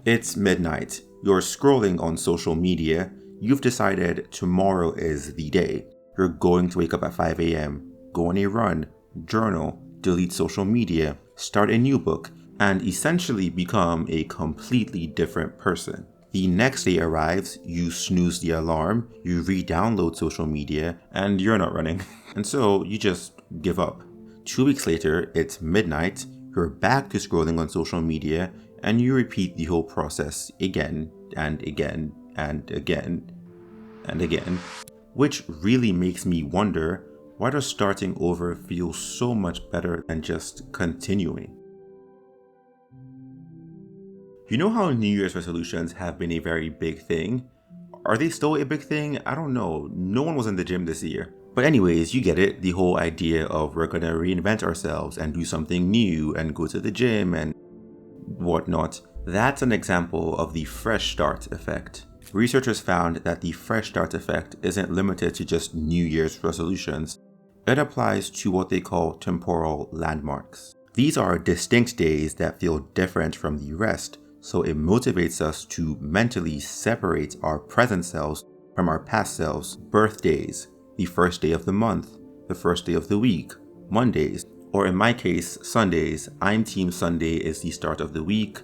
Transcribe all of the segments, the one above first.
It's midnight. You're scrolling on social media. You've decided tomorrow is the day. You're going to wake up at 5 a.m., go on a run, journal, delete social media, start a new book, and essentially become a completely different person. The next day arrives, you snooze the alarm, you re-download social media, and you're not running. And so you just give up. 2 weeks later, it's midnight, you're back to scrolling on social media, and you repeat the whole process again and again and again and again. Which really makes me wonder, why does starting over feel so much better than just continuing? You know how New Year's resolutions have been a very big thing? Are they still a big thing? I don't know. No one was in the gym this year. But anyways, you get it. The whole idea of we're gonna reinvent ourselves and do something new and go to the gym and whatnot. That's an example of the fresh start effect. Researchers found that the fresh start effect isn't limited to just New Year's resolutions. It applies to what they call temporal landmarks. These are distinct days that feel different from the rest, so it motivates us to mentally separate our present selves from our past selves. Birthdays, the first day of the month, the first day of the week, Mondays, or in my case, Sundays. I'm Team Sunday is the start of the week.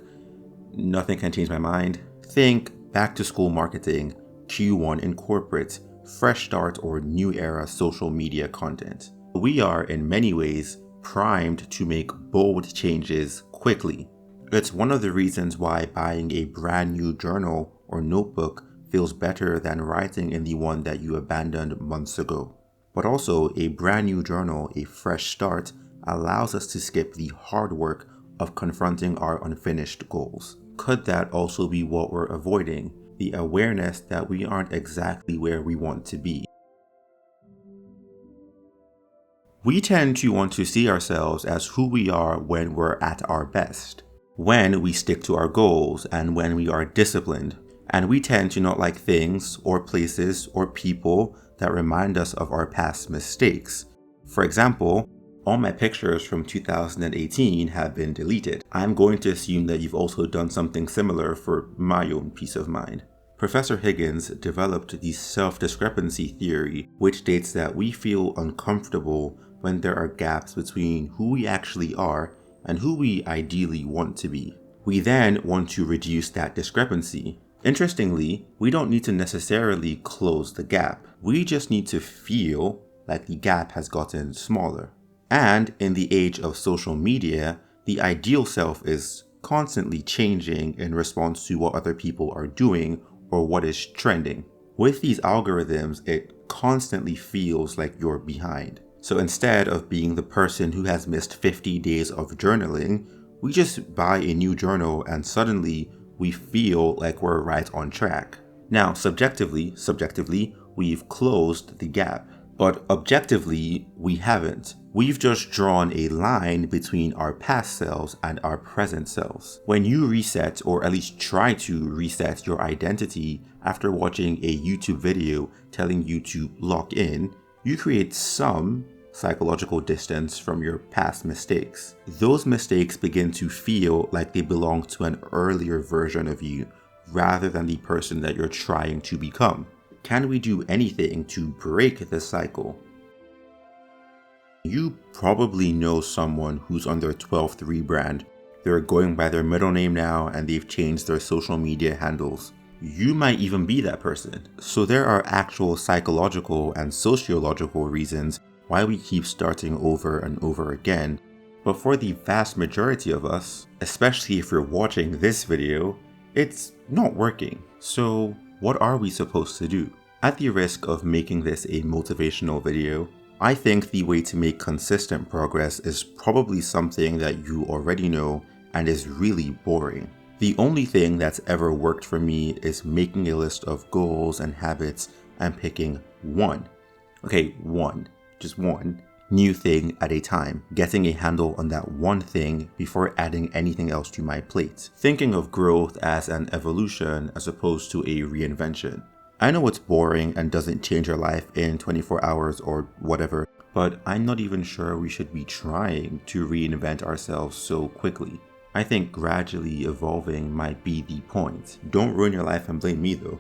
Nothing can change my mind. Think back to school marketing, Q1 in corporate, fresh start or new era social media content. We are in many ways primed to make bold changes quickly. It's one of the reasons why buying a brand new journal or notebook feels better than writing in the one that you abandoned months ago. But also, a brand new journal, a fresh start, allows us to skip the hard work of confronting our unfinished goals. Could that also be what we're avoiding? The awareness that we aren't exactly where we want to be. We tend to want to see ourselves as who we are when we're at our best, when we stick to our goals and when we are disciplined. And we tend to not like things or places or people that remind us of our past mistakes. For example, all my pictures from 2018 have been deleted. I'm going to assume that you've also done something similar for my own peace of mind. Professor Higgins developed the self-discrepancy theory, which states that we feel uncomfortable when there are gaps between who we actually are and who we ideally want to be. We then want to reduce that discrepancy. Interestingly, we don't need to necessarily close the gap. We just need to feel like the gap has gotten smaller. And in the age of social media, the ideal self is constantly changing in response to what other people are doing or what is trending. With these algorithms, it constantly feels like you're behind. So instead of being the person who has missed 50 days of journaling, we just buy a new journal and suddenly we feel like we're right on track. Now, subjectively, we've closed the gap. But objectively, we haven't. We've just drawn a line between our past selves and our present selves. When you reset, or at least try to reset your identity after watching a YouTube video telling you to lock in, you create some psychological distance from your past mistakes. Those mistakes begin to feel like they belong to an earlier version of you rather than the person that you're trying to become. Can we do anything to break this cycle? You probably know someone who's on their 12th rebrand. They're going by their middle name now and they've changed their social media handles. You might even be that person. So there are actual psychological and sociological reasons why we keep starting over and over again. But for the vast majority of us, especially if you're watching this video, it's not working. So what are we supposed to do? At the risk of making this a motivational video, I think the way to make consistent progress is probably something that you already know and is really boring. The only thing that's ever worked for me is making a list of goals and habits and picking just one new thing at a time, getting a handle on that one thing before adding anything else to my plate. Thinking of growth as an evolution as opposed to a reinvention. I know it's boring and doesn't change your life in 24 hours or whatever, but I'm not even sure we should be trying to reinvent ourselves so quickly. I think gradually evolving might be the point. Don't ruin your life and blame me though.